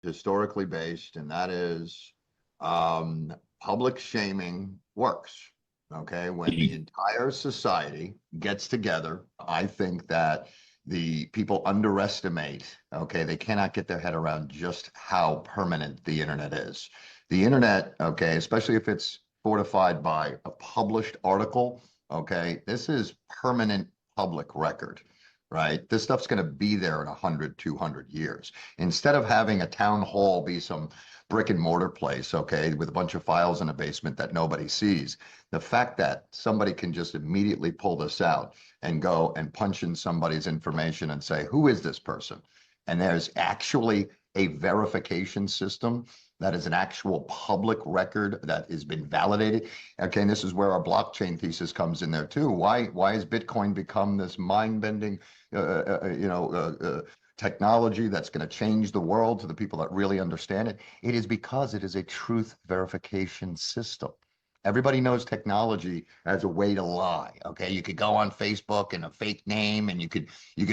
historically based, and that is um, public shaming works. Okay, when the entire society gets together, I think that the people underestimate, okay, they cannot get their head around just how permanent the internet is. The internet, okay, especially if it's fortified by a published article, okay, this is permanent public record, right? This stuff's going to be there in 100, 200 years. Instead of having a town hall be some brick and mortar place, okay, with a bunch of files in a basement that nobody sees, the fact that somebody can just immediately pull this out and go and punch in somebody's information and say, who is this person? And there's actually a verification system that is an actual public record that has been validated. Okay, and this is where our blockchain thesis comes in there too. Why has Bitcoin become this mind-bending, technology that's going to change the world to the people that really understand it? It is because it is a truth verification system. Everybody knows technology as a way to lie. Okay, you could go on Facebook and a fake name, and you could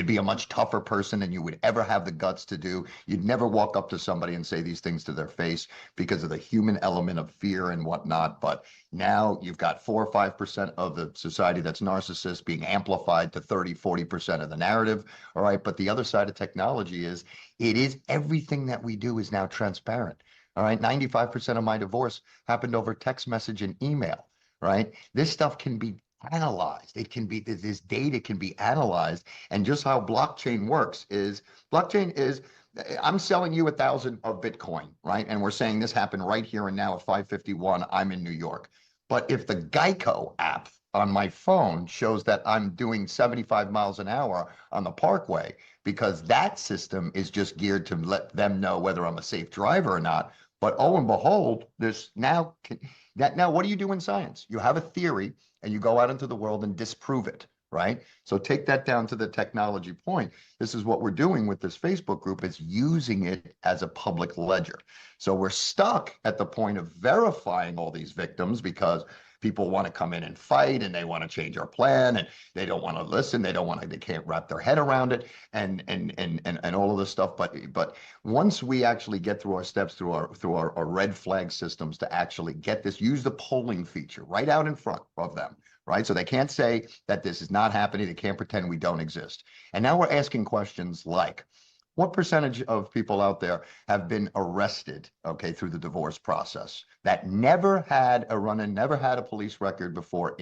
be a much tougher person than you would ever have the guts to do. You'd never walk up to somebody and say these things to their face because of the human element of fear and whatnot. But now you've got 4 or 5% of the society that's narcissist being amplified to 30, 40% of the narrative. All right, but the other side of technology is it is everything that we do is now transparent. All right, 95% of my divorce happened over text message and email, right? This stuff can be analyzed. It can be, this data can be analyzed. And just how blockchain works is, blockchain is, I'm selling you 1,000 of Bitcoin, right? And we're saying this happened right here and now at 5:51, I'm in New York. But if the Geico app on my phone shows that I'm doing 75 miles an hour on the parkway, because that system is just geared to let them know whether I'm a safe driver or not. But oh and behold, there's now now what do you do in science? You have a theory and you go out into the world and disprove it, right? So take that down to the technology point. This is what we're doing with this Facebook group, is using it as a public ledger. So we're stuck at the point of verifying all these victims because people want to come in and fight, and they want to change our plan, and they don't want to listen, they don't want to, they can't wrap their head around it, and all of this stuff. But once we actually get through our steps, through our red flag systems, to actually get this, use the polling feature right out in front of them, right? So they can't say that this is not happening. They can't pretend we don't exist. And now we're asking questions like, what percentage of people out there have been arrested, okay, through the divorce process, that never had a run-in, never had a police record before?